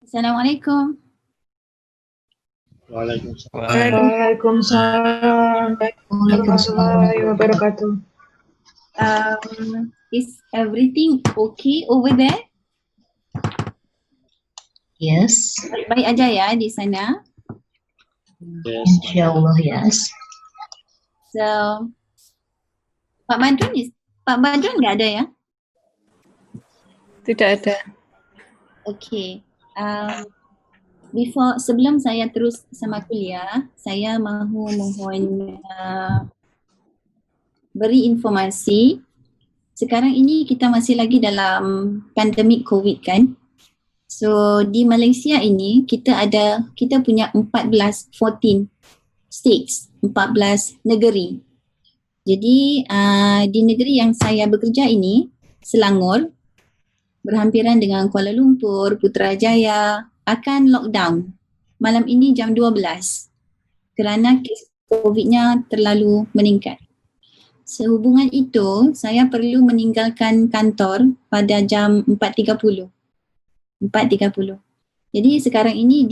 Assalamualaikum. Waalaikumsalam. Waalaikumsalam warahmatullahi wabarakatuh. Is everything okay over there? Yes, Baik-baik aja ya di sana. Yes. insyaAllah yes. So, Pak Badrun nggak ada ya? Tidak ada. Okay. Sebelum saya terus sama kuliah, saya mahu mohon beri informasi. Sekarang ini kita masih lagi dalam pandemik COVID kan? So di Malaysia ini kita punya 14 states, 14 negeri. Jadi di negeri yang saya bekerja ini, Selangor, berhampiran dengan Kuala Lumpur, Putrajaya akan lockdown malam ini jam 12 kerana kes COVID-nya terlalu meningkat. Sehubungan itu, saya perlu meninggalkan kantor pada jam 4.30. Jadi sekarang ini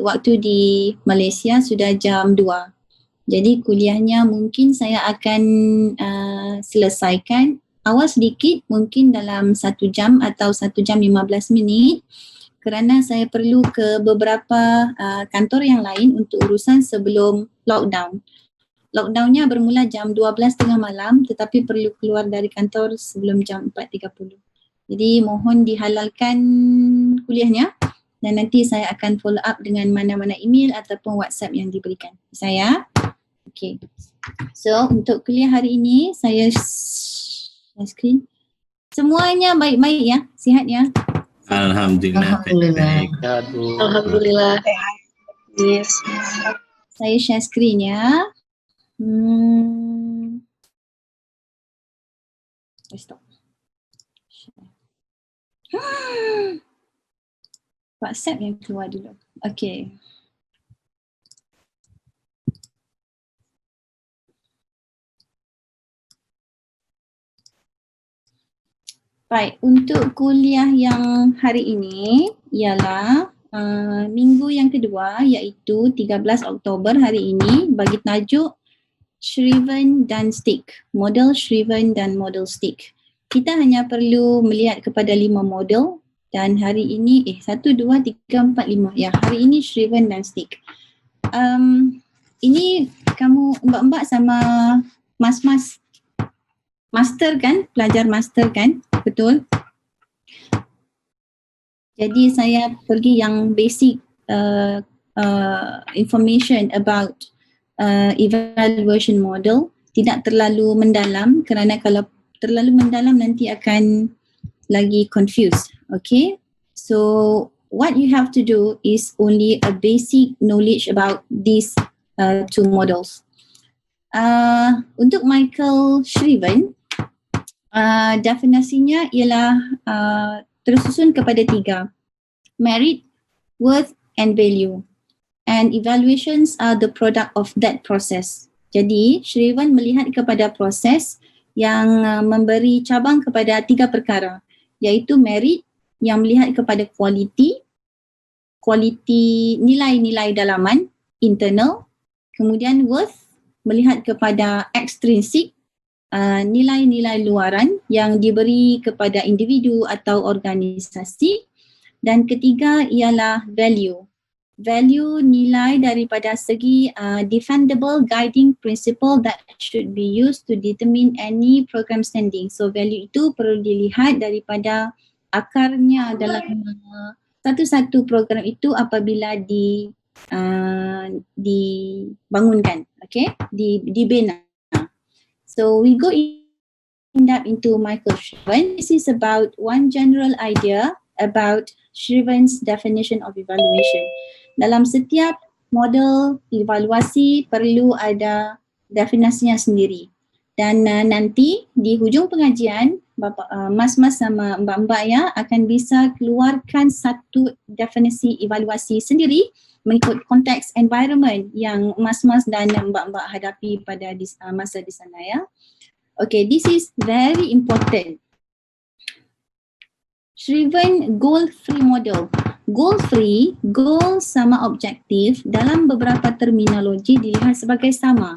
waktu di Malaysia sudah jam 2. Jadi kuliahnya mungkin saya akan selesaikan awal sedikit, mungkin dalam 1 jam atau 1 jam 15 minit kerana saya perlu ke beberapa kantor yang lain untuk urusan sebelum lockdown. Lockdownnya bermula jam 12.30 malam tetapi perlu keluar dari kantor sebelum jam 4.30. Jadi mohon dihalalkan kuliahnya dan nanti saya akan follow up dengan mana-mana email ataupun WhatsApp yang diberikan. Saya. Okay. So untuk kuliah hari ini saya share screen. Semuanya baik-baik ya, sihat ya. Alhamdulillah. Alhamdulillah. Alhamdulillah. Yes. Saya share screen ya. Stop. WhatsApp yang keluar dulu. Okay. Baik, untuk kuliah yang hari ini ialah minggu yang kedua iaitu 13 Oktober hari ini bagi tajuk Shriven dan Stick, model Shriven dan model Stick. Kita hanya perlu melihat kepada 5 model dan hari ini 1, 2, 3, 4, 5. Ya, hari ini Shriven dan Stick. Ini kamu mbak-mbak sama mas-mas master kan? Pelajar master kan? Betul? Jadi saya pergi yang basic information about evaluation model, tidak terlalu mendalam kerana kalau terlalu mendalam nanti akan lagi confused. Okay? So what you have to do is only a basic knowledge about these two models. Untuk Michael Shriven, definisinya ialah tersusun kepada 3. Merit, worth and value. And evaluations are the product of that process. Jadi Shriven melihat kepada proses yang memberi cabang kepada 3 perkara, iaitu merit yang melihat kepada kualiti nilai-nilai dalaman, internal, kemudian worth melihat kepada extrinsic, nilai-nilai luaran yang diberi kepada individu atau organisasi, dan ketiga ialah value. Value nilai daripada segi defendable guiding principle that should be used to determine any program standing. So value itu perlu dilihat daripada akarnya dalam satu-satu program itu apabila dibangunkan, okay, dibina. So we go in depth into Michael Shriven. This is about one general idea about Shriven's definition of evaluation. Dalam setiap model evaluasi perlu ada definisinya sendiri. Dan nanti di hujung pengajian, mas-mas sama mbak-mbak ya akan bisa keluarkan satu definisi evaluasi sendiri mengikut konteks environment yang mas-mas dan mbak-mbak hadapi pada masa di sana ya. Okay, this is very important. Shriven goal-free model. goal free, goal sama objektif dalam beberapa terminologi dilihat sebagai sama.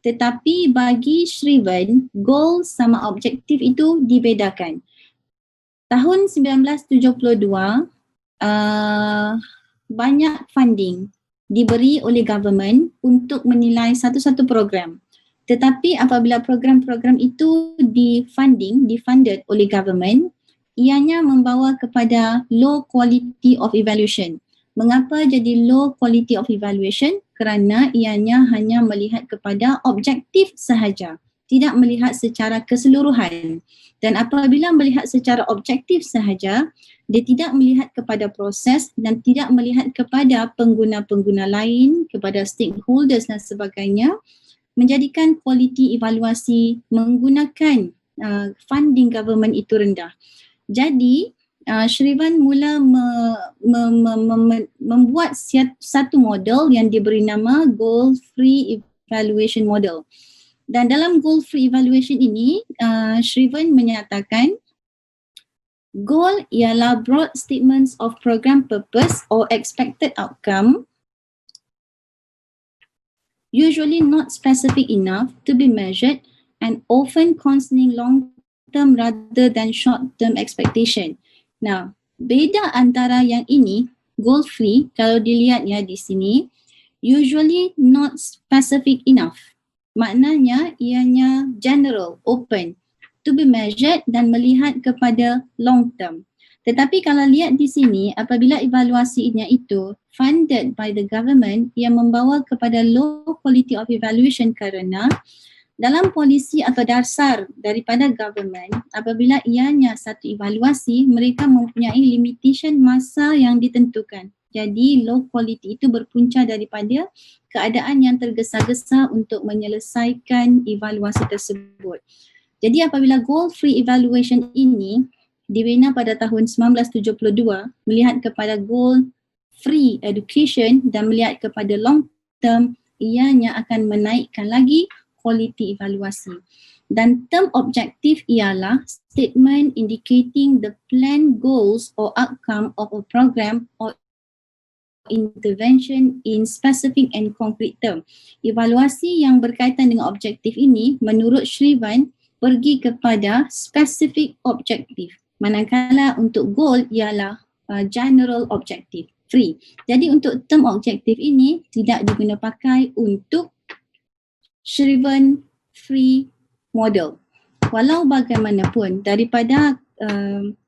Tetapi bagi Shriven, goal sama objektif itu dibedakan. Tahun 1972, banyak funding diberi oleh government untuk menilai satu-satu program. Tetapi apabila program-program itu difunded oleh government, ianya membawa kepada low quality of evaluation. Mengapa jadi low quality of evaluation? Kerana ianya hanya melihat kepada objektif sahaja, tidak melihat secara keseluruhan. Dan apabila melihat secara objektif sahaja, dia tidak melihat kepada proses dan tidak melihat kepada pengguna-pengguna lain, kepada stakeholders dan sebagainya, menjadikan kualiti evaluasi menggunakan funding government itu rendah. Jadi, Shriven mula membuat satu model yang diberi nama Goal Free Evaluation Model. Dan dalam Goal Free Evaluation ini, Shriven menyatakan goal ialah broad statements of program purpose or expected outcome, usually not specific enough to be measured and often concerning long-term rather than short-term expectation. Now, beza antara yang ini, goal free, kalau dilihat ya di sini, usually not specific enough. Maknanya ianya general, open, to be measured dan melihat kepada long term. Tetapi kalau lihat di sini, apabila evaluasinya itu funded by the government, ia membawa kepada low quality of evaluation kerana dalam polisi atau dasar daripada government, apabila ianya satu evaluasi, mereka mempunyai limitation masa yang ditentukan. Jadi low quality itu berpunca daripada keadaan yang tergesa-gesa untuk menyelesaikan evaluasi tersebut. Jadi apabila goal free evaluation ini dibina pada tahun 1972, melihat kepada goal free education dan melihat kepada long term, ianya akan menaikkan lagi kualiti evaluasi. Dan term objektif ialah statement indicating the planned goals or outcome of a program or intervention in specific and concrete term. Evaluasi yang berkaitan dengan objektif ini menurut Shriven pergi kepada specific objektif. Manakala untuk goal ialah general objective, free. Jadi untuk term objektif ini tidak diguna pakai untuk Shriven free model. Walau bagaimanapun daripada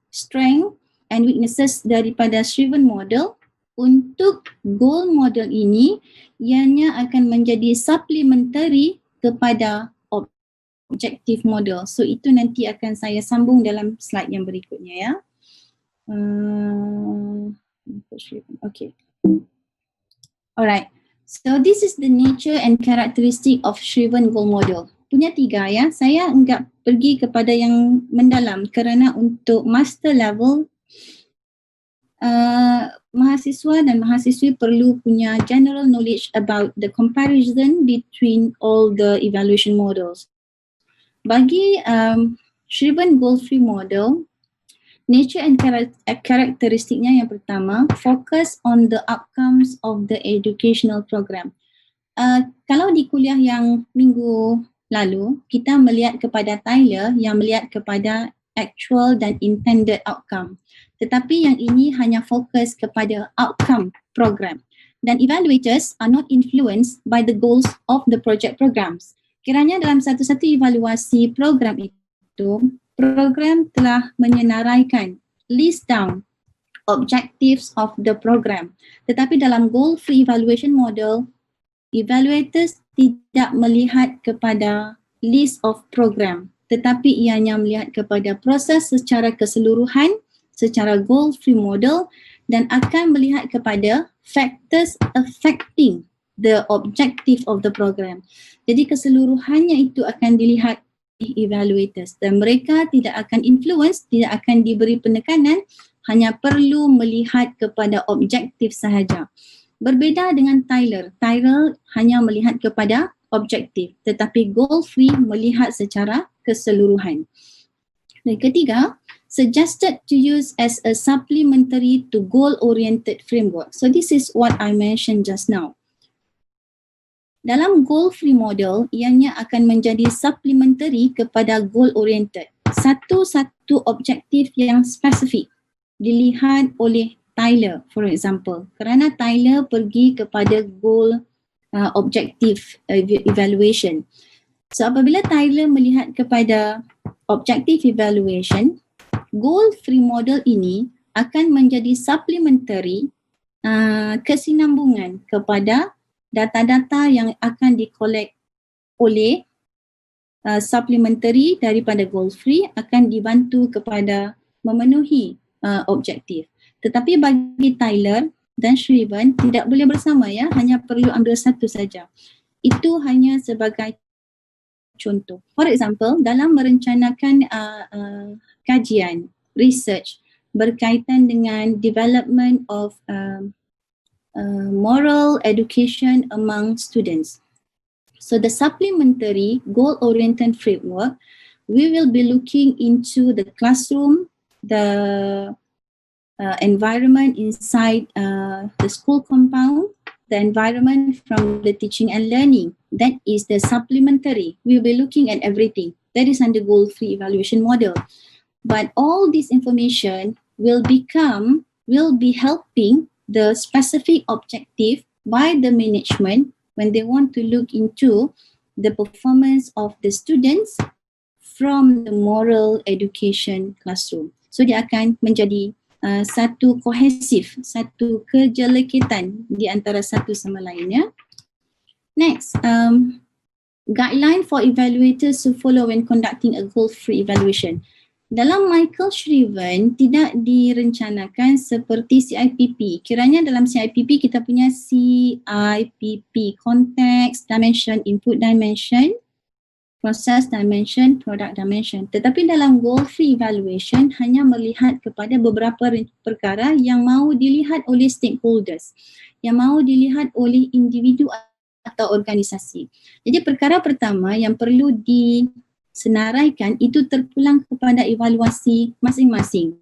strength and weaknesses daripada Shriven model, untuk goal model ini ianya akan menjadi supplementary kepada objective model. So itu nanti akan saya sambung dalam slide yang berikutnya ya. Okay. Alright. So this is the nature and characteristic of Shriven goal model. Punya 3 ya. Saya enggak pergi kepada yang mendalam kerana untuk master level mahasiswa dan mahasiswi perlu punya general knowledge about the comparison between all the evaluation models. Bagi Shriven goal free model, nature and characteristiknya yang pertama, focus on the outcomes of the educational program. Kalau di kuliah yang minggu lalu, kita melihat kepada Tyler yang melihat kepada actual dan intended outcome. Tetapi yang ini hanya fokus kepada outcome program. Dan evaluators are not influenced by the goals of the project programs. Kiranya dalam satu-satu evaluasi program itu, program telah menyenaraikan, list down objectives of the program. Tetapi dalam goal free evaluation model, evaluators tidak melihat kepada list of program, tetapi ianya melihat kepada proses secara keseluruhan, secara goal free model dan akan melihat kepada factors affecting the objective of the program. Jadi keseluruhannya itu akan dilihat evaluators dan mereka tidak akan influence, tidak akan diberi penekanan, hanya perlu melihat kepada objektif sahaja. Berbeza dengan Tyler. Tyler hanya melihat kepada objektif tetapi goal free melihat secara keseluruhan. Dan ketiga, suggested to use as a supplementary to goal-oriented framework. So this is what I mentioned just now. Dalam goal-free model, ianya akan menjadi supplementary kepada goal-oriented. Satu-satu objektif yang spesifik dilihat oleh Tyler, for example. Kerana Tyler pergi kepada goal objective evaluation. So apabila Tyler melihat kepada objective evaluation, goal-free model ini akan menjadi supplementary kesinambungan kepada data-data yang akan di-collect oleh supplementary daripada goal free akan dibantu kepada memenuhi objektif. Tetapi bagi Tyler dan Shriven tidak boleh bersama ya, hanya perlu ambil satu saja. Itu hanya sebagai contoh. For example, dalam merencanakan kajian, research berkaitan dengan development of moral education among students. So the supplementary goal-oriented framework, we will be looking into the classroom, the environment inside the school compound, the environment from the teaching and learning. That is the supplementary. We will be looking at everything. That is under goal-free evaluation model. But all this information will be helping the specific objective by the management when they want to look into the performance of the students from the moral education classroom. So dia akan menjadi satu kohesif, satu kejelekitan di antara satu sama lainnya. Next, guideline for evaluators to follow when conducting a goal-free evaluation. Dalam Michael Shriven tidak direncanakan seperti CIPP. Kiranya dalam CIPP kita punya CIPP, context dimension, input dimension, process dimension, product dimension. Tetapi dalam goal-free evaluation hanya melihat kepada beberapa perkara yang mahu dilihat oleh stakeholders, yang mahu dilihat oleh individu atau organisasi. Jadi perkara pertama yang perlu disenaraikan itu terpulang kepada evaluasi masing-masing.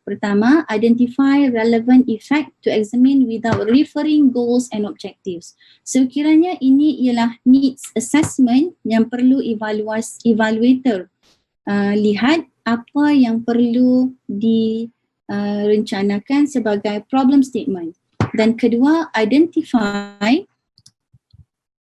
Pertama, identify relevant effect to examine without referring goals and objectives. So kiranya ini ialah needs assessment yang perlu evaluator lihat apa yang perlu direncanakan sebagai problem statement. Dan kedua, identify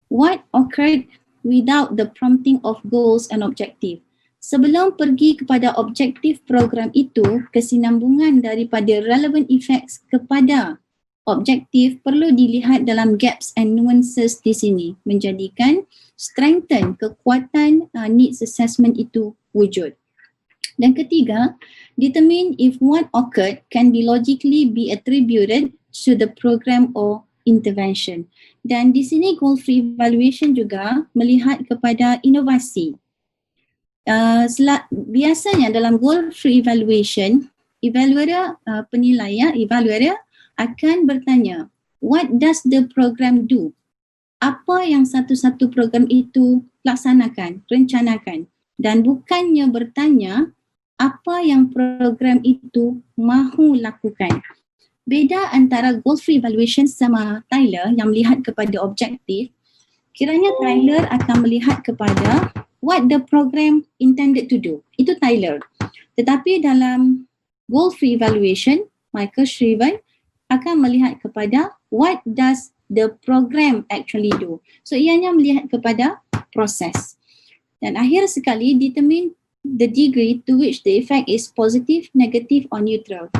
what occurred without the prompting of goals and objective. Sebelum pergi kepada objektif program itu, kesinambungan daripada relevant effects kepada objektif perlu dilihat dalam gaps and nuances di sini, menjadikan strengthen kekuatan needs assessment itu wujud. Dan ketiga, determine if what occurred can be logically be attributed to the program or intervention. Dan di sini goal-free evaluation juga melihat kepada inovasi. Biasanya dalam goal-free evaluation, evaluator evaluator akan bertanya, what does the program do? Apa yang satu-satu program itu laksanakan, rencanakan, dan bukannya bertanya apa yang program itu mahu lakukan. Beza antara goal-free evaluation sama Tyler yang melihat kepada objektif, kiranya Tyler akan melihat kepada what the program intended to do. Itu Tyler. Tetapi dalam goal-free evaluation, Michael Shriven akan melihat kepada what does the program actually do. So ianya melihat kepada proses. Dan akhir sekali, determine the degree to which the effect is positive, negative or neutral.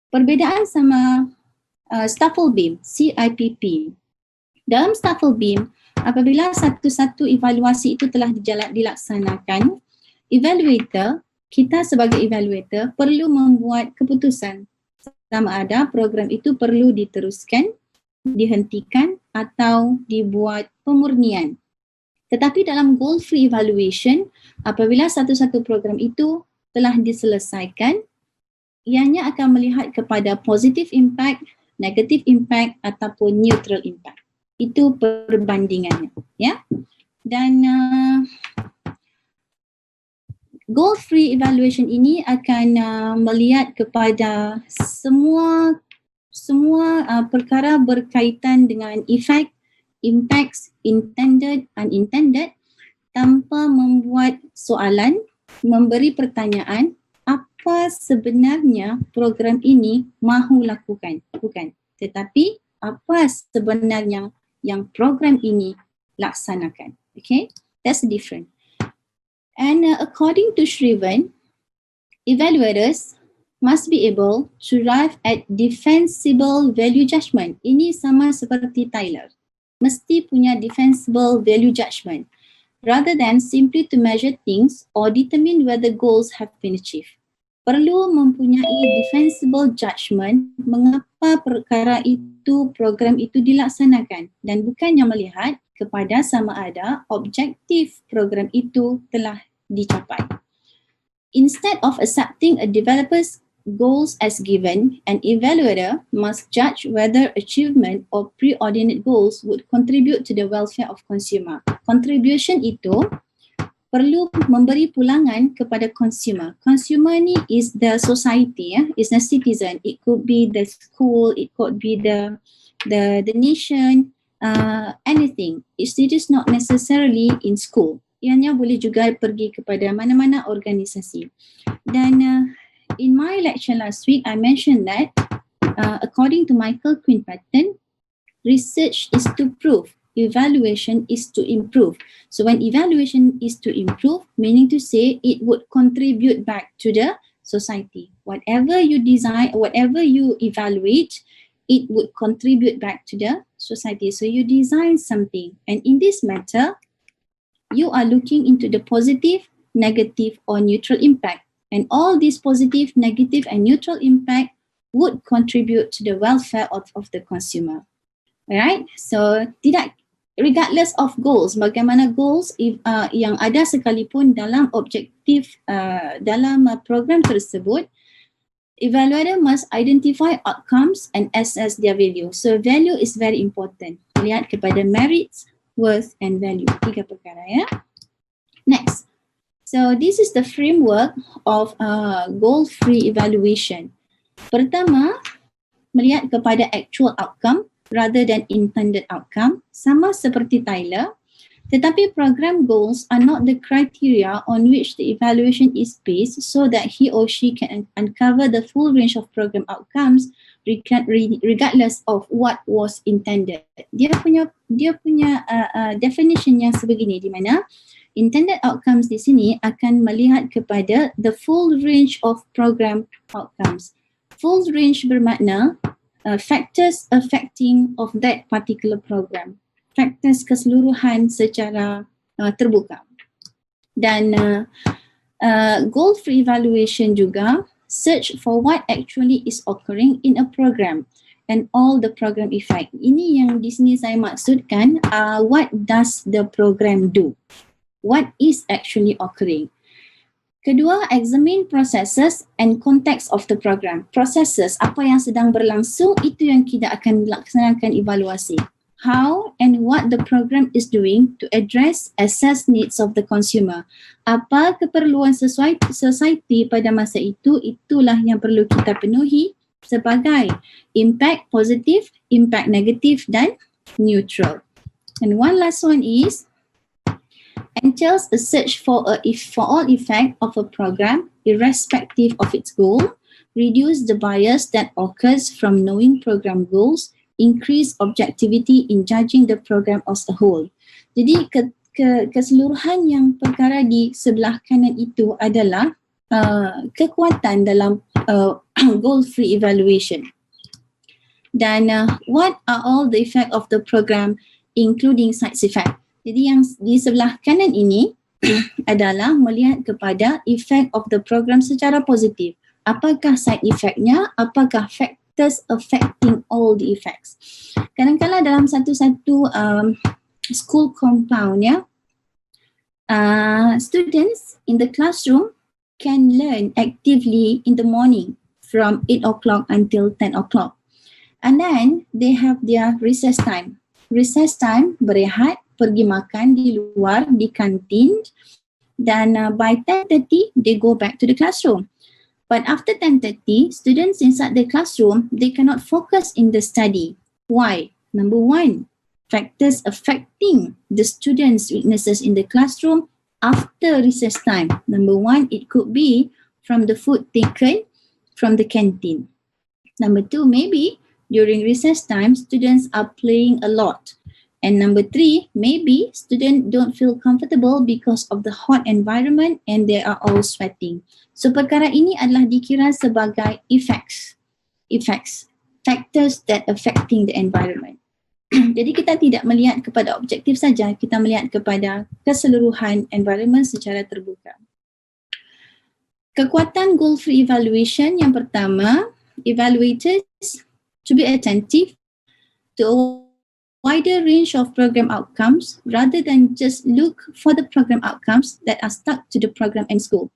Perbezaan sama Staffel Beam, CIPP. Dalam Staffel Beam, apabila satu-satu evaluasi itu telah dilaksanakan, kita sebagai evaluator perlu membuat keputusan sama ada program itu perlu diteruskan, dihentikan atau dibuat pemurnian. Tetapi dalam goal-free evaluation, apabila satu-satu program itu telah diselesaikan, ianya akan melihat kepada positive impact, negative impact ataupun neutral impact. Itu perbandingannya, ya. Dan Goal-free evaluation ini akan melihat kepada semua perkara berkaitan dengan efek, impacts, intended, unintended, tanpa membuat soalan, memberi pertanyaan, apa sebenarnya program ini mahu lakukan. Bukan. Tetapi apa sebenarnya yang program ini laksanakan. Okay, that's different. And according to Shrivan, evaluators must be able to arrive at defensible value judgment. Ini sama seperti Tyler. Mesti punya defensible value judgment rather than simply to measure things or determine whether goals have been achieved. Perlu mempunyai defensible judgment mengapa perkara itu, program itu dilaksanakan dan bukannya melihat kepada sama ada objektif program itu telah dicapai. Instead of accepting a developer's goals as given, an evaluator must judge whether achievement of preordinate goals would contribute to the welfare of consumer. Contribution itu perlu memberi pulangan kepada consumer. Consumer ni is the society, is the citizen. It could be the school, it could be the nation, anything. It is not necessarily in school. Ianya boleh juga pergi kepada mana-mana organisasi. Dan in my lecture last week, I mentioned that according to Michael Quinn-Patton, research is to prove, evaluation is to improve. So when evaluation is to improve, meaning to say it would contribute back to the society. Whatever you design, whatever you evaluate, it would contribute back to the society. So you design something, and in this matter, you are looking into the positive, negative or neutral impact. And all these positive, negative and neutral impact would contribute to the welfare of the consumer. Alright, so regardless of goals, bagaimana goals yang ada sekalipun dalam objektif dalam program tersebut, evaluator must identify outcomes and assess their value. So value is very important. Lihat kepada merits, worth and value. 3 perkara ya. Next. So this is the framework of goal-free evaluation. Pertama, melihat kepada actual outcome rather than intended outcome. Sama seperti Tyler. Tetapi program goals are not the criteria on which the evaluation is based so that he or she can uncover the full range of program outcomes regardless of what was intended. Dia punya definition yang sebegini, di mana intended outcomes di sini akan melihat kepada the full range of program outcomes. Full range bermakna factors affecting of that particular program. Factors keseluruhan secara terbuka. Dan goal-free evaluation juga search for what actually is occurring in a program and all the program effect. Ini yang di sini saya maksudkan, what does the program do? What is actually occurring? Kedua, examine processes and context of the program. Processes, apa yang sedang berlangsung, itu yang kita akan laksanakan evaluasi. How and what the program is doing to address assess needs of the consumer. Apa keperluan society pada masa itu, itulah yang perlu kita penuhi sebagai impact positif, impact negatif dan neutral. And one last one is entails a search for all effect of a program irrespective of its goal, reduce the bias that occurs from knowing program goals, increase objectivity in judging the program as a whole. Jadi keseluruhan yang perkara di sebelah kanan itu adalah kekuatan dalam goal-free evaluation. Dan what are all the effect of the program including side effect? Jadi yang di sebelah kanan ini adalah melihat kepada effect of the program secara positif. Apakah side effect-nya? Apakah factors affecting all the effects? Kadang-kadang dalam satu-satu school compound ya, students in the classroom can learn actively in the morning from 8 o'clock until 10 o'clock. And then they have their recess time. Recess time, berehat, pergi makan di luar, di kantin, dan by 10:30 they go back to the classroom. But after 10:30, students inside the classroom, they cannot focus in the study. Why? Number one, factors affecting the students' weaknesses in the classroom after recess time. Number one, it could be from the food taken from the canteen. Number two, maybe during recess time, students are playing a lot. And number three, maybe students don't feel comfortable because of the hot environment and they are all sweating. So perkara ini adalah dikira sebagai effects, factors that affecting the environment. Jadi kita tidak melihat kepada objektif saja, kita melihat kepada keseluruhan environment secara terbuka. Kekuatan goal-free evaluation yang pertama, evaluators to be attentive to a wider range of program outcomes rather than just look for the program outcomes that are stuck to the program and school.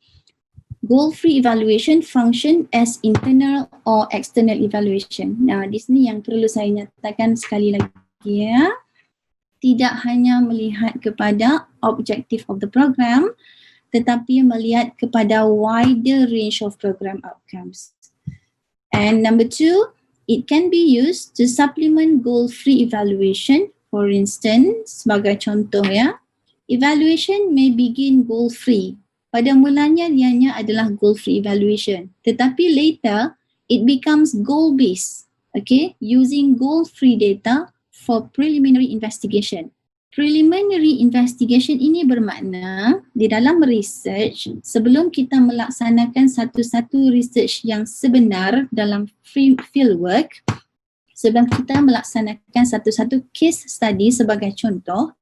Goal-free evaluation function as internal or external evaluation. Nah, di sini yang perlu saya nyatakan sekali lagi ya. Tidak hanya melihat kepada objective of the program, tetapi melihat kepada wider range of program outcomes. And number two, it can be used to supplement goal-free evaluation. For instance, sebagai contoh ya, evaluation may begin goal-free. Pada mulanya ianya adalah goal-free evaluation. Tetapi later, it becomes goal-based. Okay, using goal-free data for preliminary investigation. Preliminary investigation ini bermakna di dalam research, sebelum kita melaksanakan satu-satu research yang sebenar dalam field work, sebelum kita melaksanakan satu-satu case study sebagai contoh,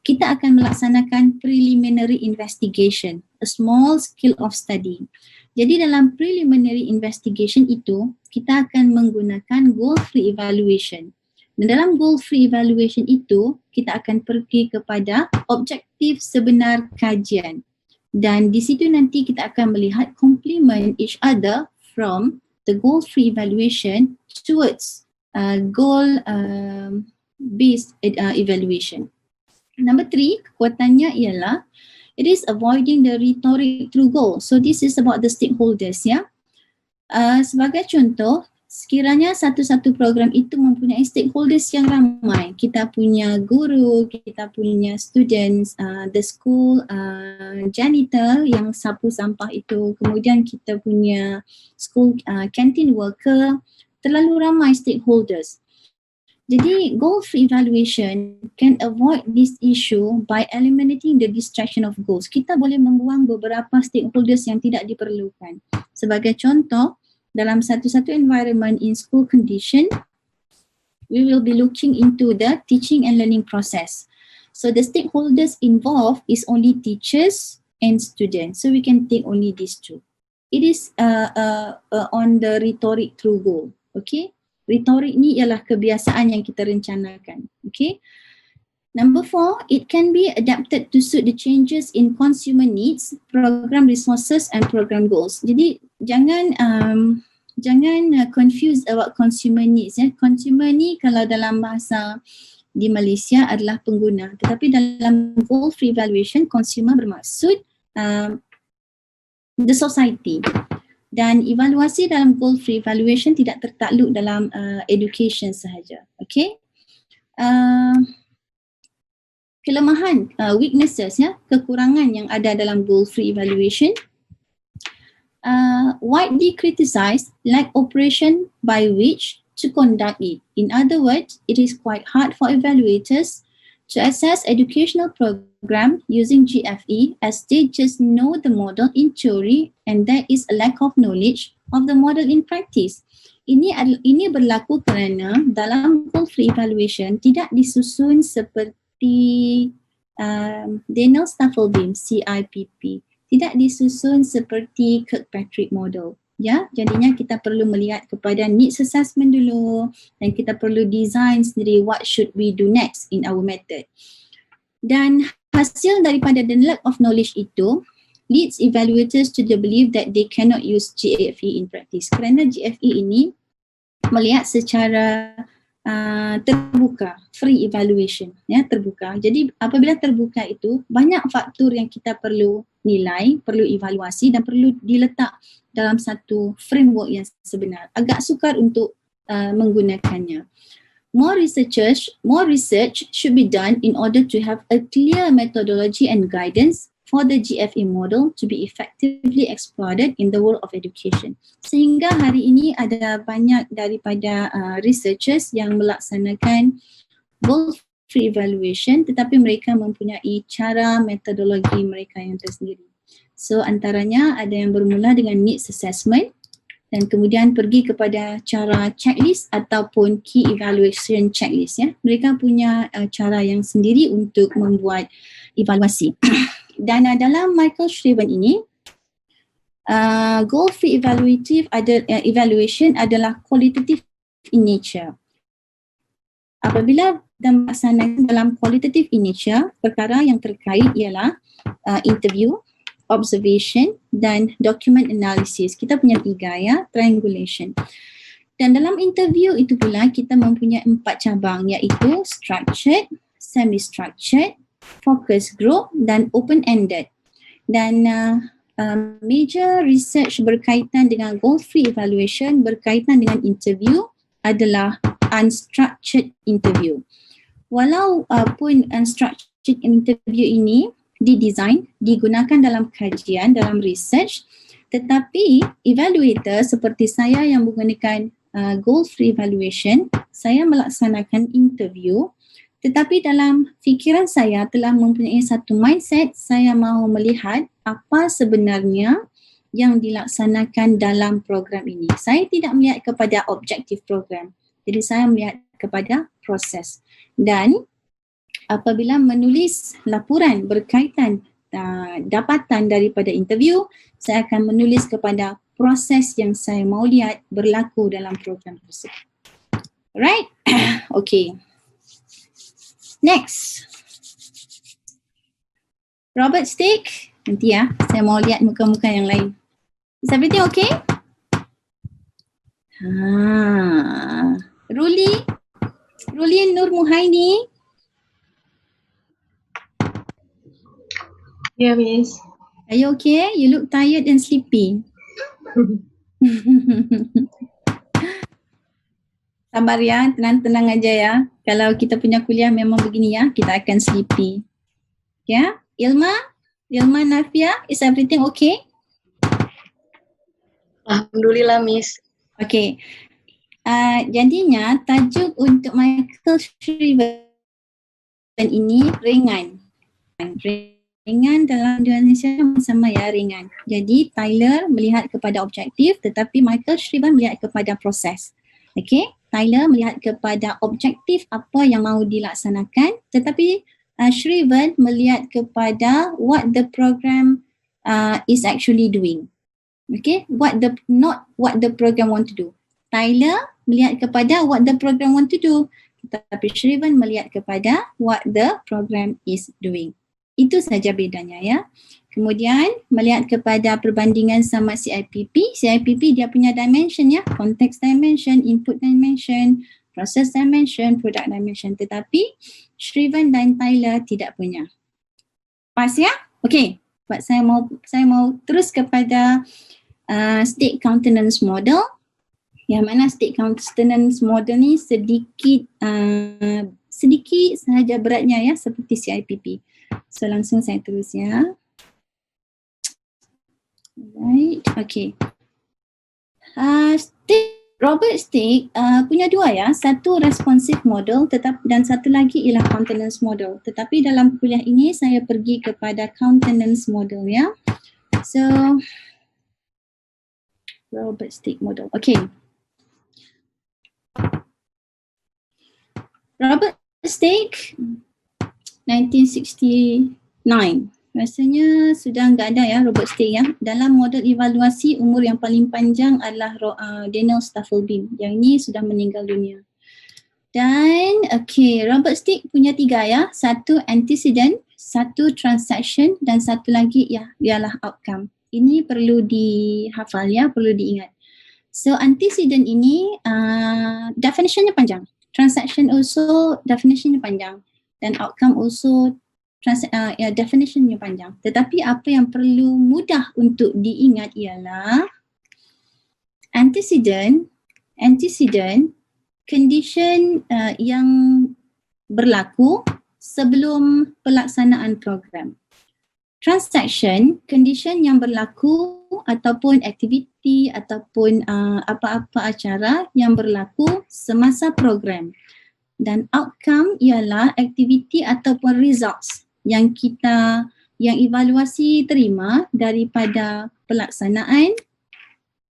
kita akan melaksanakan preliminary investigation, a small scale of study. Jadi dalam preliminary investigation itu, kita akan menggunakan goal-free evaluation. Dan dalam goal-free evaluation itu, kita akan pergi kepada objektif sebenar kajian. Dan di situ nanti kita akan melihat complement each other from the goal-free evaluation towards goal-based evaluation. Number three, kekuatannya ialah it is avoiding the rhetoric through goal. So this is about the stakeholders ya. Sebagai contoh, sekiranya satu-satu program itu mempunyai stakeholders yang ramai. Kita punya guru, kita punya students, the school janitor yang sapu sampah itu, kemudian kita punya school canteen worker, terlalu ramai stakeholders. Jadi goal-free evaluation can avoid this issue by eliminating the distraction of goals. Kita boleh membuang beberapa stakeholders yang tidak diperlukan. Sebagai contoh, dalam satu-satu environment in school condition, we will be looking into the teaching and learning process. So the stakeholders involved is only teachers and students. So we can take only these two. It is on the rhetoric through goal. Okay. Retorik ni ialah kebiasaan yang kita rencanakan. Okay. Number four, it can be adapted to suit the changes in consumer needs, program resources and program goals. Jadi jangan confuse about consumer needs. Ya. Consumer ni kalau dalam bahasa di Malaysia adalah pengguna. Tetapi dalam goal-free evaluation, consumer bermaksud the society. Dan evaluasi dalam goal-free evaluation tidak tertakluk dalam education sahaja. Okay. Kelemahan, weaknesses ya, kekurangan yang ada dalam goal-free evaluation. Widely criticized lack operation by which to conduct it. In other words, it is quite hard for evaluators to assess educational program using GFE as they just know the model in theory and there is a lack of knowledge of the model in practice. Ini berlaku kerana dalam goal-free evaluation tidak disusun seperti Daniel Staffelbeam, CIPP. Tidak disusun seperti Kirkpatrick model. Ya, jadinya kita perlu melihat kepada needs assessment dulu dan kita perlu design sendiri what should we do next in our method. Dan hasil daripada the lack of knowledge itu leads evaluators to the belief that they cannot use GFE in practice. Kerana GFE ini melihat secara terbuka, free evaluation, ya, terbuka. Jadi apabila terbuka itu banyak faktor yang kita perlu nilai, perlu evaluasi dan perlu diletak dalam satu framework yang sebenar. Agak sukar untuk menggunakannya. More research should be done in order to have a clear methodology and guidance for the GFA model to be effectively exploited in the world of education. Sehingga hari ini ada banyak daripada researchers yang melaksanakan goal-free evaluation, tetapi mereka mempunyai cara metodologi mereka yang tersendiri. So antaranya ada yang bermula dengan needs assessment dan kemudian pergi kepada cara checklist ataupun key evaluation checklist ya. Mereka punya cara yang sendiri untuk membuat evaluasi. Dan dalam Michael Shriven ini goal-free evaluation adalah qualitative in nature. Apabila dan melaksanakan dalam qualitative in nature, perkara yang terkait ialah interview, observation dan document analysis. Kita punya 3 ya, triangulation. Dan dalam interview itu pula kita mempunyai 4 cabang iaitu structured, semi-structured, focus group dan open-ended. Dan major research berkaitan dengan goal-free evaluation berkaitan dengan interview adalah unstructured interview. Walaupun unstructured interview ini didesign, digunakan dalam kajian, dalam research, tetapi evaluator seperti saya yang menggunakan goal-free evaluation, saya melaksanakan interview, tetapi dalam fikiran saya telah mempunyai satu mindset, saya mahu melihat apa sebenarnya yang dilaksanakan dalam program ini. Saya tidak melihat kepada objektif program, jadi saya melihat kepada proses. Dan apabila menulis laporan berkaitan dapatan daripada interview, saya akan menulis kepada proses yang saya mahu lihat berlaku dalam program tersebut. Alright? Okay. Next. Robert Stick. Nanti saya mau lihat muka-muka yang lain. Is everything okay? Ruli Nur Muhaini. Yeah, Miss. Are you okay? You look tired and sleepy. Sabar ya, tenang-tenang aja ya. Kalau kita punya kuliah memang begini ya, kita akan sleepy. Ya, Ilma Nafia, is everything okay? Alhamdulillah, Miss. Okay. Jadinya tajuk untuk Michael Shriven ini ringan. Ringan dalam Indonesia sama ya, ringan. Jadi Tyler melihat kepada objektif tetapi Michael Shriven melihat kepada proses. Okay, Tyler melihat kepada objektif apa yang mahu dilaksanakan tetapi Shriven melihat kepada what the program is actually doing. Okay, not what the program want to do. Tyler melihat kepada what the program want to do tetapi Shriven melihat kepada what the program is doing. Itu saja bedanya ya. Kemudian melihat kepada perbandingan sama CIPP. CIPP dia punya dimension ya. Context dimension, input dimension, process dimension, product dimension. Tetapi Shriven dan Tyler tidak punya. Pas ya? Okay. Saya mau terus kepada state countenance model. Yang mana state countenance model ni sedikit sahaja beratnya ya seperti CIPP. So langsung saya terus ya. Right, okay. Robert Stick punya 2 ya. Satu responsive model dan satu lagi ialah countenance model. Tetapi dalam kuliah ini saya pergi kepada countenance model ya. So Robert Stick model. Okay. Robert Stick 1969. Rasanya sudah enggak ada ya Robert Stick ya. Dalam model evaluasi umur yang paling panjang adalah Daniel Staffelbeam. Yang ini sudah meninggal dunia. Dan okay, Robert Stick punya 3 ya. Satu antecedent, satu transaction dan satu lagi ya ialah outcome. Ini perlu dihafal ya, perlu diingat. So antecedent ini definitionnya panjang. Transaction also definitionnya panjang. Dan outcome also definitionnya panjang. Tetapi apa yang perlu mudah untuk diingat ialah antecedent, condition yang berlaku sebelum pelaksanaan program. Transaction, condition yang berlaku ataupun aktiviti ataupun apa-apa acara yang berlaku semasa program. Dan outcome ialah aktiviti ataupun results yang evaluasi terima daripada pelaksanaan,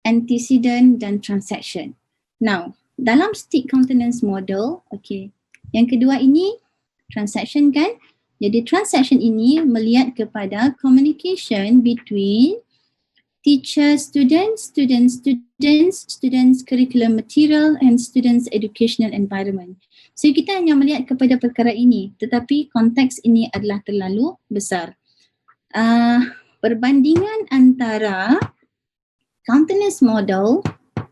antecedent dan transaction. Now, dalam stick countenance model, okay, yang kedua ini transaction kan? Jadi transaction ini melihat kepada communication between teacher, students, curriculum material and students educational environment. So kita hanya melihat kepada perkara ini, tetapi konteks ini adalah terlalu besar. Perbandingan antara countenance model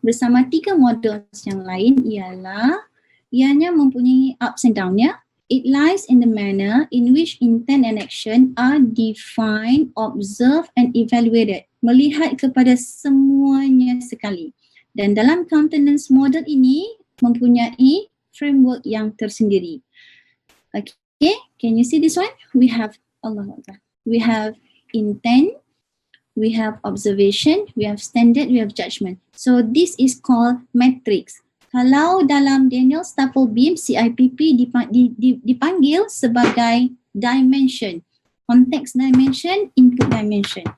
bersama 3 model yang lain ialah ianya mempunyai ups and down-nya. It lies in the manner in which intent and action are defined, observed and evaluated. Melihat kepada semuanya sekali. Dan dalam countenance model ini mempunyai framework yang tersendiri. Okay, can you see this one? We have intent, we have observation, we have standard, we have judgment. So this is called matrix. Kalau dalam Daniel Staple Beam, CIPP dipanggil sebagai dimension. Context dimension, input dimension.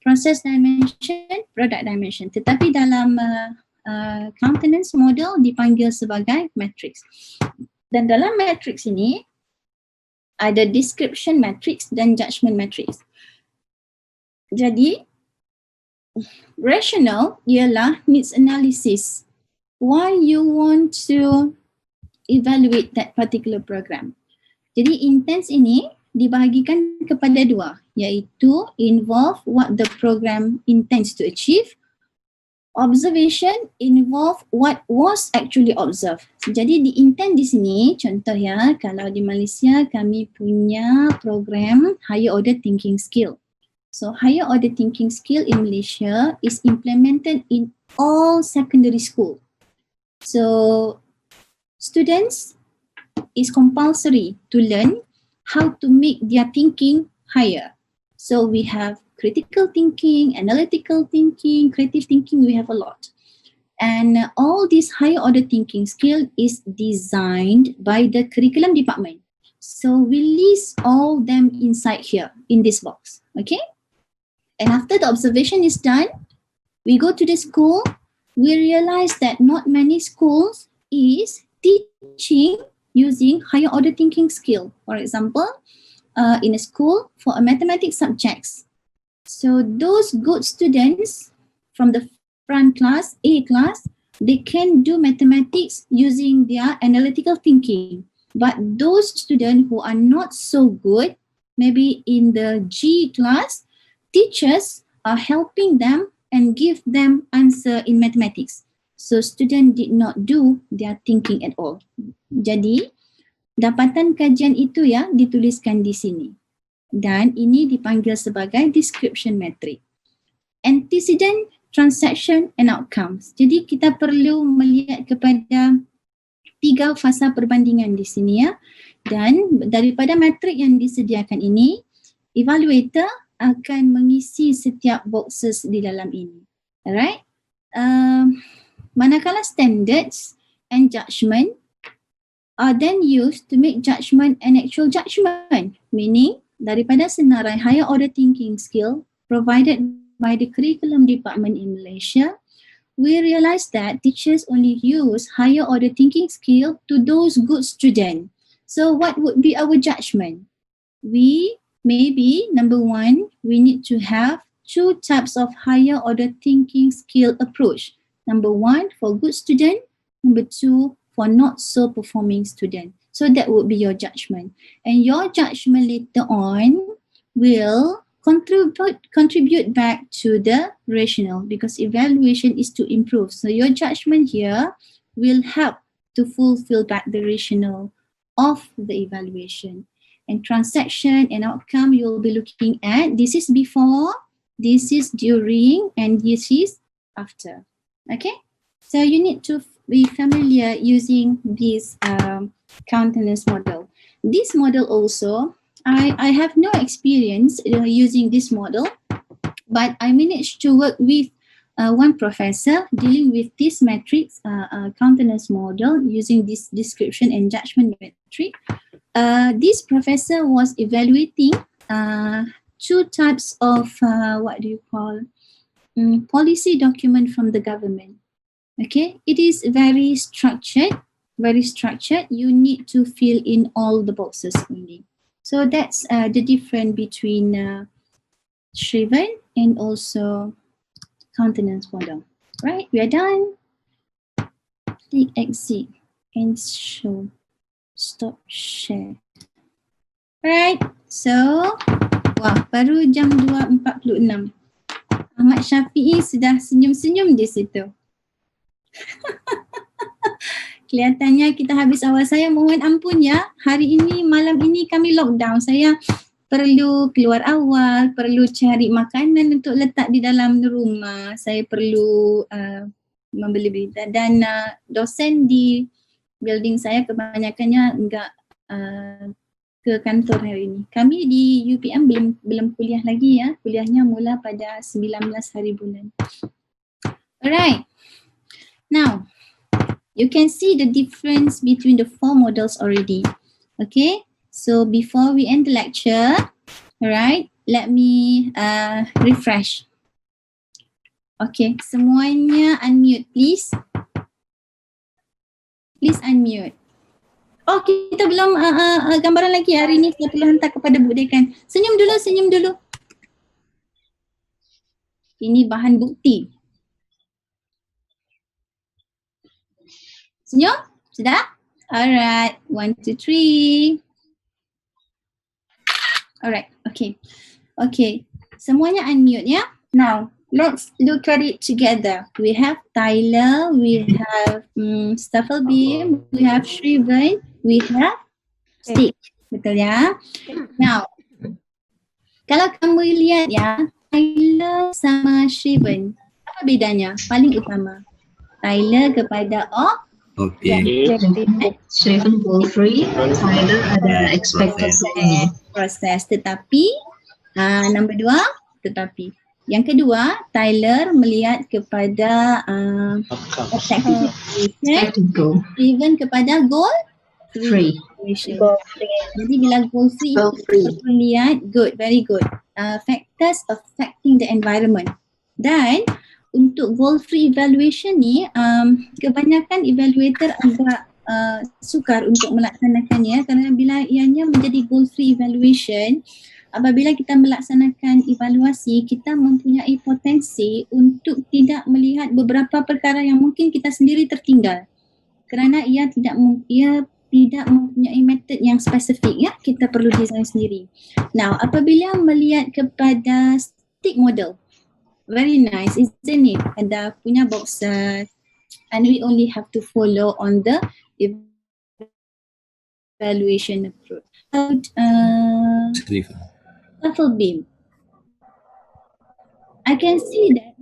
Process dimension, product dimension. Tetapi dalam countenance model dipanggil sebagai matrix. Dan dalam matrix ini ada description matrix dan judgment matrix. Jadi rational ialah needs analysis. Why you want to evaluate that particular program. Jadi intents ini dibahagikan kepada 2, iaitu involve what the program intends to achieve. Observation involve what was actually observed. Jadi di intent di sini, contoh ya, kalau di Malaysia kami punya program higher order thinking skill. So higher order thinking skill in Malaysia is implemented in all secondary school. So students is compulsory to learn how to make their thinking higher. So we have critical thinking, analytical thinking, creative thinking, we have a lot. And all this higher order thinking skill is designed by the curriculum department. So we list all them inside here in this box, okay? And after the observation is done, we go to the school. We realize that not many schools is teaching using higher order thinking skill. For example, in a school for a mathematics subjects. So those good students from the front class, A class, they can do mathematics using their analytical thinking. But those students who are not so good, maybe in the G class, teachers are helping them and give them answer in mathematics. So student did not do their thinking at all. Jadi dapatan kajian itu ya dituliskan di sini. Dan ini dipanggil sebagai description metric. Antecedent, transaction and outcomes. Jadi kita perlu melihat kepada 3 fasa perbandingan di sini ya. Dan daripada metrik yang disediakan ini, evaluator akan mengisi setiap boxes di dalam ini. Alright? Manakala standards and judgment are then used to make judgment and actual judgment. Meaning, daripada senarai higher order thinking skill provided by the curriculum department in Malaysia, we realize that teachers only use higher order thinking skill to those good students. So what would be our judgment? Maybe, number 1, we need to have 2 types of higher order thinking skill approach. Number 1, for good student. Number 2, for not so performing student. So that would be your judgment. And your judgment later on will contribute back to the rational because evaluation is to improve. So your judgment here will help to fulfill back the rational of the evaluation. and transaction and outcome you will be looking at. This is before, this is during, and this is after. Okay, so you need to be familiar using this countenance model. This model also, I have no experience using this model, but I managed to work with one professor dealing with this matrix countenance model using this description and judgment metric. This professor was evaluating two types of policy document from the government. Okay, it is very structured, you need to fill in all the boxes only. So that's the difference between Shriven and also countenance model. Right, we are done. Click exit and show. Stop share. Right, so wah, baru jam 2.46. Ahmad Syafiee sudah senyum-senyum di situ. Kelihatannya kita habis awal. Saya mohon ampun ya. Hari ini, malam ini kami lockdown. Saya perlu keluar awal, perlu cari makanan untuk letak di dalam rumah. Saya perlu membeli dan dosen di building saya kebanyakannya enggak ke kantor hari ini. Kami di UPM belum kuliah lagi ya. Kuliahnya mula pada 19 hari bulan. Alright. Now, you can see the difference between the four models already. Okay, so before we end the lecture, alright, let me refresh. Okay, semuanya unmute please. Please unmute. Oh, kita belum gambaran lagi hari ini. Saya perlu hantar kepada Bu Dekan. Senyum dulu. Ini bahan bukti. Senyum? Sudah? Alright, 1, 2, 3. Alright, okay. Okay, semuanya unmute ya. Now, let's look at it together. We have Tyler, we have Stufflebeam, we have Shriven, we have Stick. Betul ya? Now, kalau kamu lihat ya, Tyler sama Shriven, apa bedanya? Paling utama. Tyler kepada Okay. Shriven goal free, Tyler ada expected gain. proses, tetapi nombor 2 tetapi. Yang kedua, Tyler melihat kepada Expected goal even kepada goal free. Jadi bila goal free, kita lihat good, very good. Factors affecting the environment. Dan untuk goal free evaluation ni, kebanyakan evaluator agak sukar untuk melaksanakannya kerana bila ianya menjadi goal free evaluation, apabila kita melaksanakan evaluasi, kita mempunyai potensi untuk tidak melihat beberapa perkara yang mungkin kita sendiri tertinggal kerana ia tidak mempunyai metod yang spesifik ya, kita perlu design sendiri. Now, apabila melihat kepada stick model, very nice, isn't it? Ada punya boxes and we only have to follow on the evaluation approach. Stufflebeam. I can see that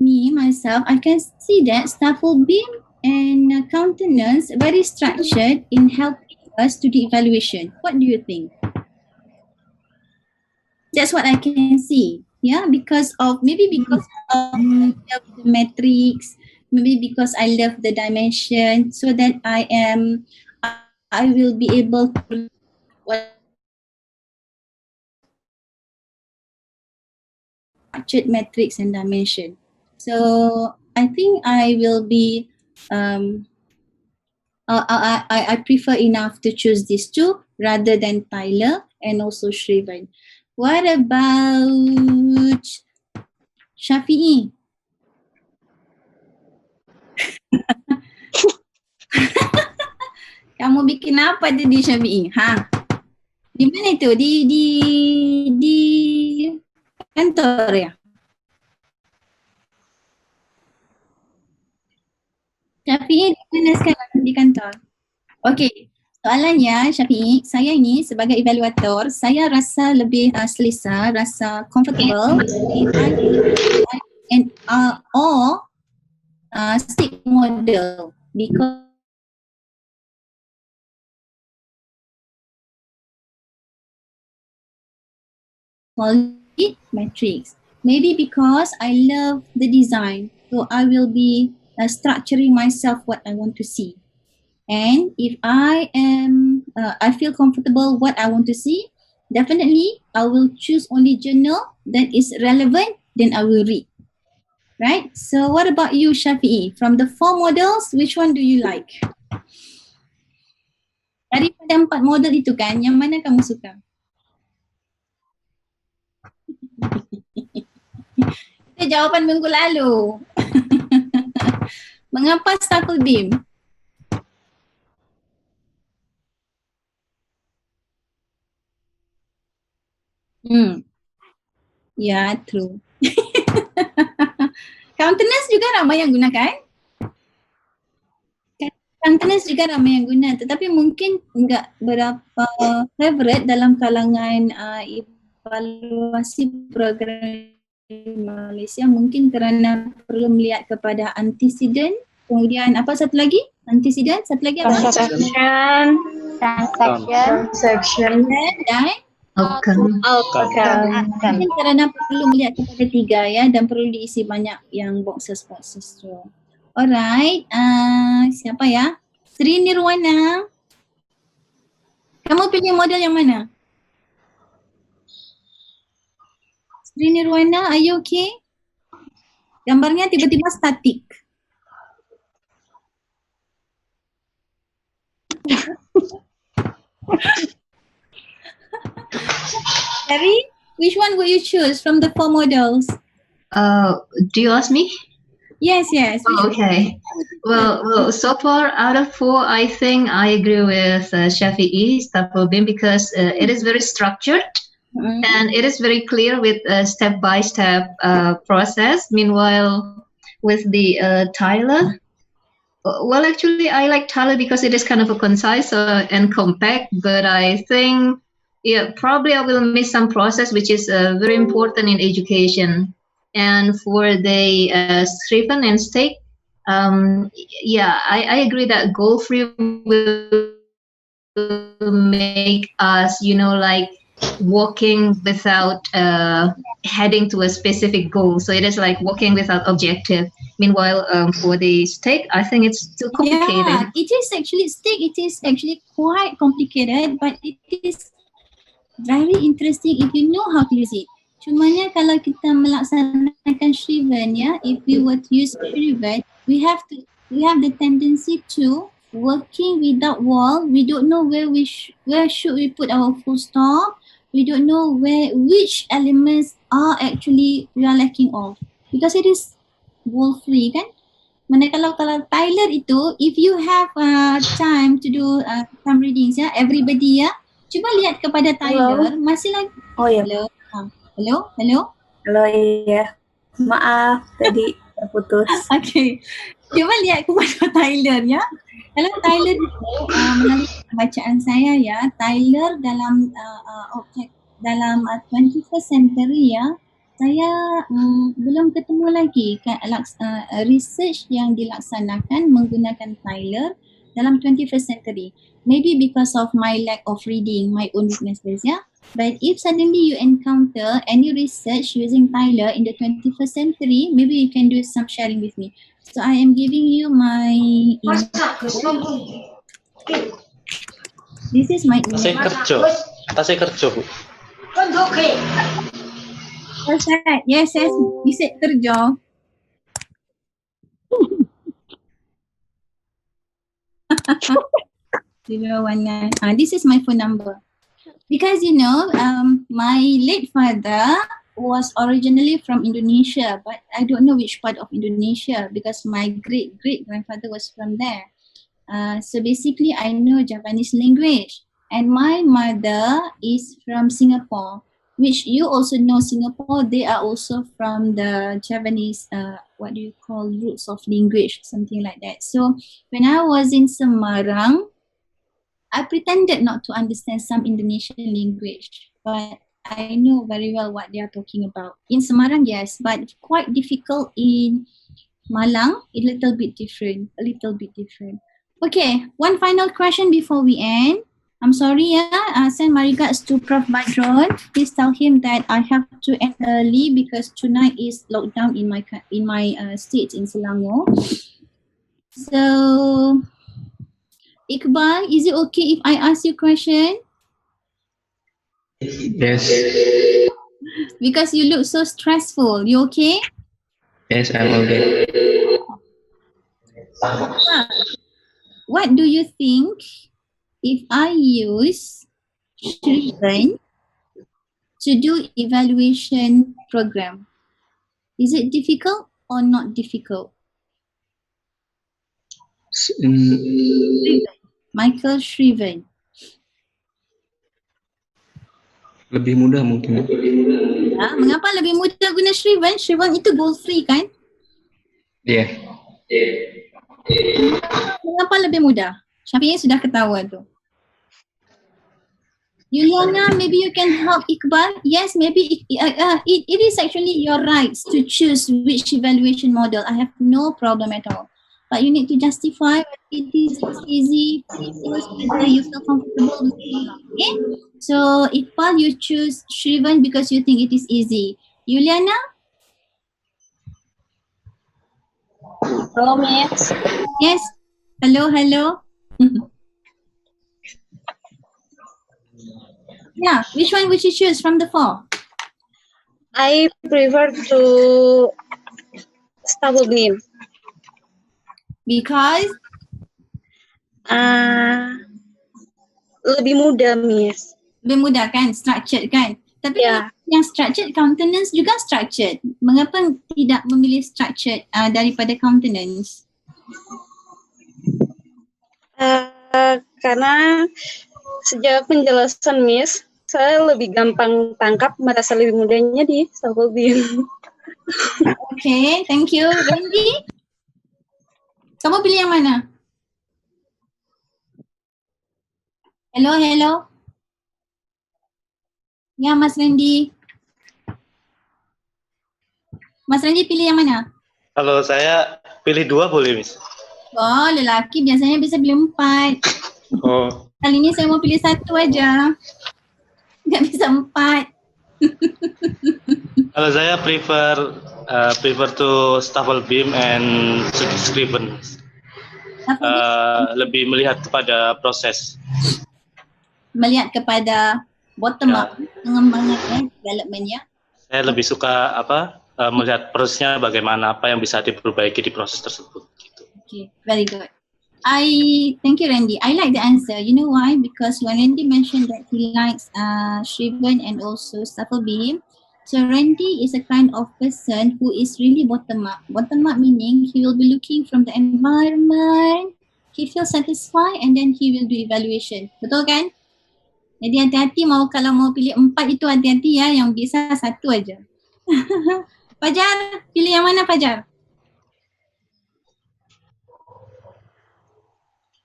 I can see that Stufflebeam and countenance very structured in helping us to the evaluation. What do you think? That's what I can see. Yeah, because of the metrics, maybe because I love the dimension, so that I will be able to structured metrics and dimension. So I think I will be I prefer enough to choose these two rather than Tyler and also Shriven. What about Syafiee? Kamu bikin apa tadi Syafiee? Di mana itu? Di kantor ya? Syafiee di mana sekarang? Di kantor. Okay. Soalannya, Syafiq, saya ini sebagai evaluator, saya rasa lebih selesa, rasa comfortable if I and or stick model because solid matrix. Maybe because I love the design, so I will be structuring myself what I want to see. And if I feel comfortable what I want to see, definitely I will choose only journal that is relevant, then I will read. Right? So what about you, Shafi'i? From the 4 models, which one do you like? Daripada 4 model itu kan, yang mana kamu suka? Itu jawapan minggu lalu. Mengapa Staple Beam? Ya, true. Countenance juga ramai yang gunakan. Countenance juga ramai yang guna, tetapi mungkin enggak berapa favorite dalam kalangan evaluasi program Malaysia, mungkin kerana perlu melihat kepada antecedent, kemudian apa satu lagi? Antecedent, satu lagi apa? Transaction. Dan Outcome. mungkin kerana perlu melihat kepada 3 ya, dan perlu diisi banyak yang boxes tu. Alright, siapa ya? Sri Nirwana. Kamu pilih model yang mana? Sri Nirwana, are you okay? Gambarnya tiba-tiba statik. Harry, which one would you choose from the 4 models? Do you ask me? Yes. Oh, okay. Well, so far out of 4, I think I agree with Shafi'i, Staple Beam, because it is very structured and it is very clear with a step-by-step process. Meanwhile, with the Tyler, well, actually, I like Tyler because it is kind of a concise and compact, but I think, probably I will miss some process, which is very important in education. And for the Shrivan and Stake, I agree that goal-free will make us, like walking without heading to a specific goal. So it is like walking without objective. Meanwhile, for the Stake, I think it's too complicated. Yeah, it is actually Stake. It is actually quite complicated, but it is very interesting if you know how to use it. Cumanya kalau kita melaksanakan Shrivan, ya, if we were to use Shrivan, we have the tendency to working without wall. We don't know where should we put our full stop. We don't know which elements are actually we are lacking of, because it is wall free kan. Mana kalau Tyler itu, if you have time to do some readings, ya, everybody, ya, cuba lihat kepada Tyler. Masih lagi. Oh ya. Hello? Halo, iya. Maaf, tadi terputus. Okay. Cuba lihat kepada Tyler, ya. Kalau Tyler itu, melalui bacaan saya, ya, Tyler dalam objek, dalam 21st century, ya, saya belum ketemu lagi research yang dilaksanakan menggunakan Tyler dalam 21st century. Maybe because of my lack of reading, my own weaknesses, ya. But if suddenly you encounter any research using Tyler in the 21st century, maybe you can do some sharing with me. So I am giving you my email. This is my email. Tasnya kerja, Bu. Yes, bisa kerja. This is my phone number. Because my late father was originally from Indonesia, but I don't know which part of Indonesia because my great grandfather was from there. So basically, I know Japanese language, and my mother is from Singapore, which you also know Singapore. They are also from the Japanese, roots of language, something like that. So when I was in Semarang, I pretended not to understand some Indonesian language, but I know very well what they are talking about. In Semarang, yes, but quite difficult in Malang, a little bit different. Okay, one final question before we end. I'm sorry, send my regards to Prof. Badron. Please tell him that I have to end early because tonight is lockdown in my state in Selangor. So, Iqbal, is it okay if I ask you a question? Yes. Because you look so stressful. You okay? Yes, I'm okay. What do you think if I use Shriven to do evaluation program? Is it difficult or not difficult? Michael Shriven. Lebih mudah mungkin. Ya, mengapa lebih mudah guna Shriven? Shriven itu goal free kan? Iya. Mengapa lebih mudah? Syafi'i sudah ketawa tu. Yuliana, maybe you can help Iqbal. Yes, maybe it is actually your rights to choose which evaluation model. I have no problem at all. But you need to justify whether it is easy, whether you feel comfortable with it or not. Okay? So Iqbal, you choose Shriven because you think it is easy. Yuliana? Hello, Miss. Yes. Hello. Yeah, which one would you choose from the four? I prefer to Stable Beam. Because Lebih mudah, Miss. lebih mudah kan, structured kan. Tapi Ya. yang structured, countenance juga structured. Mengapa tidak memilih structured daripada countenance? Karena sejak penjelasan Miss, saya lebih gampang tangkap, merasa lebih mudahnya di Stable Beam. Okay, thank you. Randy? Kamu pilih yang mana? Hello. Ya, Mas Randy. Mas Randy pilih yang mana? Kalau saya pilih 2 boleh, Miss? Oh, lelaki biasanya bisa pilih 4. Oh, Kali ini saya mau pilih 1 aja. Nggak bisa 4. kalau saya prefer to Stable Beam and Shriven. Lebih melihat kepada proses. Melihat kepada bottom up, pengembangan development-nya. Saya lebih suka melihat prosesnya bagaimana, apa yang bisa diperbaiki di proses tersebut. Gitu. Okay, very good. Thank you, Randy. I like the answer. You know why? Because when Randy mentioned that he likes Shriven and also Stable Beam, so Randy is a kind of person who is really bottom up. Bottom up meaning he will be looking from the environment, he feels satisfied and then he will do evaluation. Betul kan? Jadi hati-hati kalau mau pilih 4 itu hati-hati ya, yang bisa 1 aja. Fajar, pilih yang mana Fajar?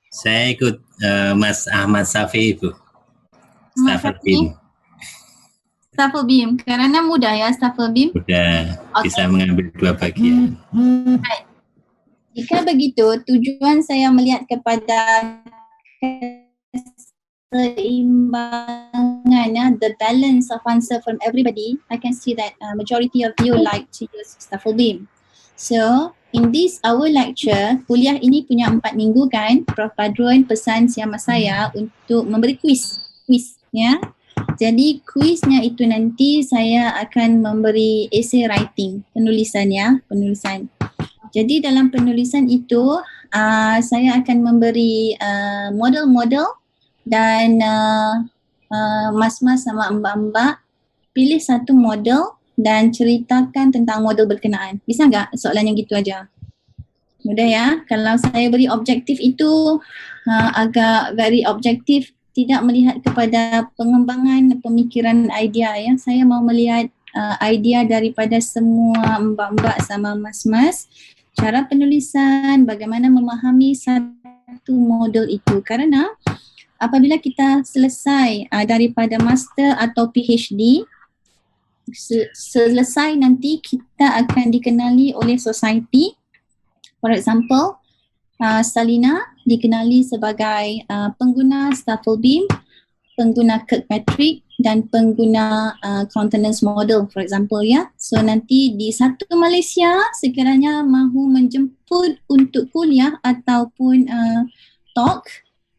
Saya ikut Mas Ahmad Safi itu. Stable Beam. Stable Beam, karena mudah ya Stable Beam. Udah Okay. bisa mengambil 2 bagian. Right. Jika begitu, tujuan saya melihat kepada keseimbangan, the balance of answer from everybody. I can see that majority of you like to use Stable Beam. So, in this our lecture, kuliah ini punya 4 minggu kan, Prof. Badrun pesan sama saya untuk memberi quiz ya. Jadi kuisnya itu nanti saya akan memberi essay writing, penulisan. Jadi dalam penulisan itu saya akan memberi model-model dan mas-mas sama mbak-mbak pilih satu model dan ceritakan tentang model berkenaan. Bisa nggak soalan yang gitu aja? Mudah ya. Kalau saya beri objektif itu agak very objektif, tidak melihat kepada pengembangan pemikiran idea ya. Saya mau melihat idea daripada semua mbak-mbak sama mas-mas, cara penulisan, bagaimana memahami satu model itu. Karena apabila kita selesai daripada master atau PhD, selesai nanti kita akan dikenali oleh society. For example, Salina dikenali sebagai pengguna Staffelbeam, pengguna Kirkpatrick dan pengguna countenance model, for example ya. So nanti di satu Malaysia sekiranya mahu menjemput untuk kuliah ataupun talk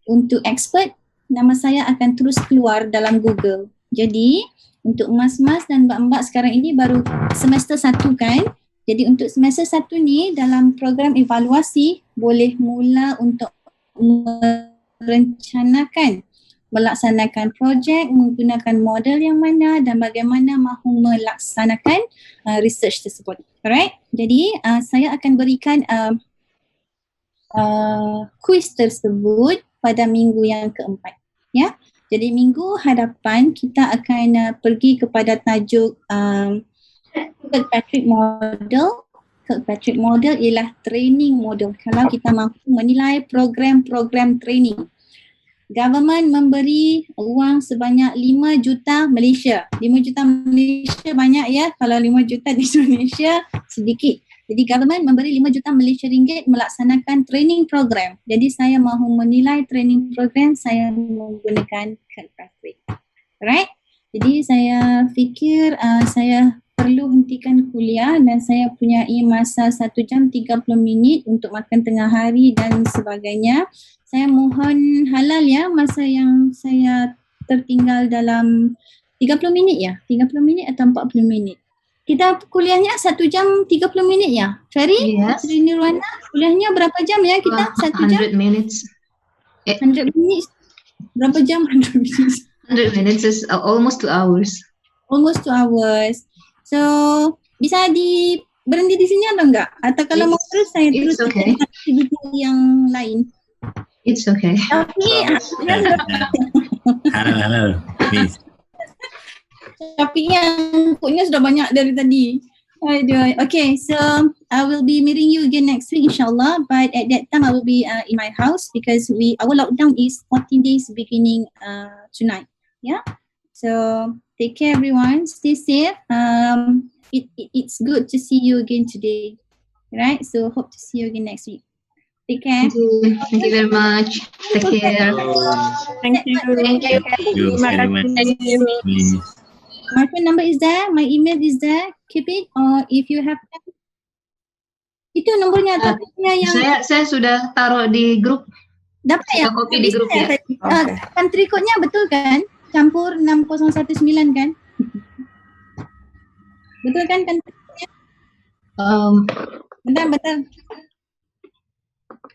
untuk expert, nama saya akan terus keluar dalam Google. Jadi untuk mas-mas dan mbak-mbak sekarang ini baru semester 1 kan. Jadi untuk semester 1 ni dalam program evaluasi boleh mula untuk merencanakan, melaksanakan projek, menggunakan model yang mana dan bagaimana mahu melaksanakan research tersebut. Alright? Jadi saya akan berikan kuis tersebut pada minggu yang keempat. Ya. Jadi minggu hadapan kita akan pergi kepada tajuk Kirkpatrick model. Kirkpatrick model ialah training model. Kalau kita mampu menilai program-program training. Government memberi wang sebanyak 5 juta Malaysia. 5 juta Malaysia banyak ya. Kalau 5 juta di Indonesia sedikit. Jadi government memberi 5 juta Malaysia ringgit melaksanakan training program. Jadi saya mahu menilai training program, saya menggunakan Kirkpatrick. Alright? Jadi saya fikir saya perlu hentikan kuliah dan saya punyai masa 1 jam 30 minit untuk makan tengah hari dan sebagainya. Saya mohon halal ya masa yang saya tertinggal dalam 30 minit ya? 30 minit atau 40 minit? Kita kuliahnya 1 jam 30 minit ya? Ferry? Yes. Sri Nirwana, kuliahnya berapa jam ya kita? 1 jam? 100 minutes. 100 minit? Berapa jam 100 minit? 100 minutes is almost 2 hours. Almost 2 hours. So, bisa berhenti di sini atau enggak? Atau kalau mau terus saya terus okay. aktiviti yang lain. It's okay. Tapi Halo, please. tapi yang ikutnya sudah banyak dari tadi. Aduh. Okay, so I will be meeting you again next week inshallah. But at that time I will be in my house because our lockdown is 14 days beginning tonight. Yeah. So take care everyone. Stay safe. It's good to see you again today. Right? So hope to see you again next week. Take care. Thank you very much. Take care. Thank you. Thank you. Terima kasih. Please. My phone number is there. My email is there. Keep it. Or if you have itu nomornya atau yang Saya sudah taruh di grup. dapat ya? Saya copy di grup ya. Country code-nya betul kan? Campur 6019 kan? Betul kan country code-nya? Betul.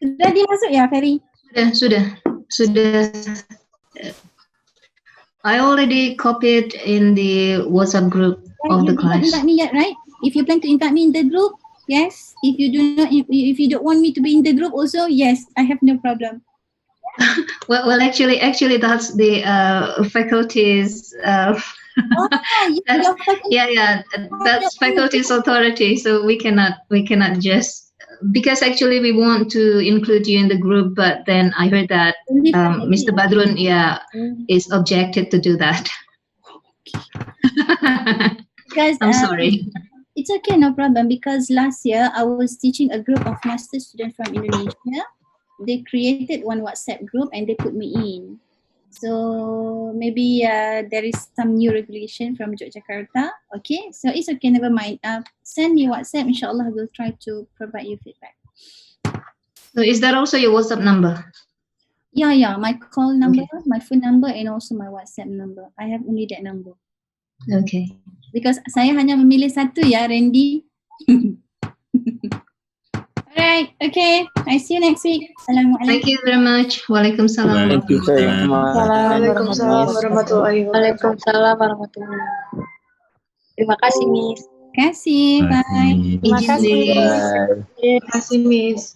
Sudah dimasuk ya, Ferry? Sudah. I already copied in the WhatsApp group of the class. Invite me yet, right? If you plan to invite me in the group, yes. If you don't want me to be in the group also, yes, I have no problem. Well, actually, that's the faculty's. That's faculty's authority. So we cannot just, because actually we want to include you in the group, but then I heard that Mr. Badrun is objected to do that. Because I'm sorry. It's okay, no problem. Because last year I was teaching a group of master students from Indonesia. They created one WhatsApp group and they put me in. So maybe there is some new regulation from Yogyakarta. Okay, so it's okay, never mind. Send me WhatsApp. Inshallah, I will try to provide you feedback. So is that also your WhatsApp number? Yeah. My call number, my phone number, and also my WhatsApp number. I have only that number. Okay. Because saya hanya memilih satu ya, Randy. Alright, okay. I see you next week. Assalamualaikum. Thank you very much. Waalaikumsalam. Waalaikumsalam warahmatullahi wabarakatuh. Waalaikumsalam warahmatullahi wabarakatuh. Terima kasih, Miss. Terima kasih. Bye. Terima kasih. Terima kasih, Miss.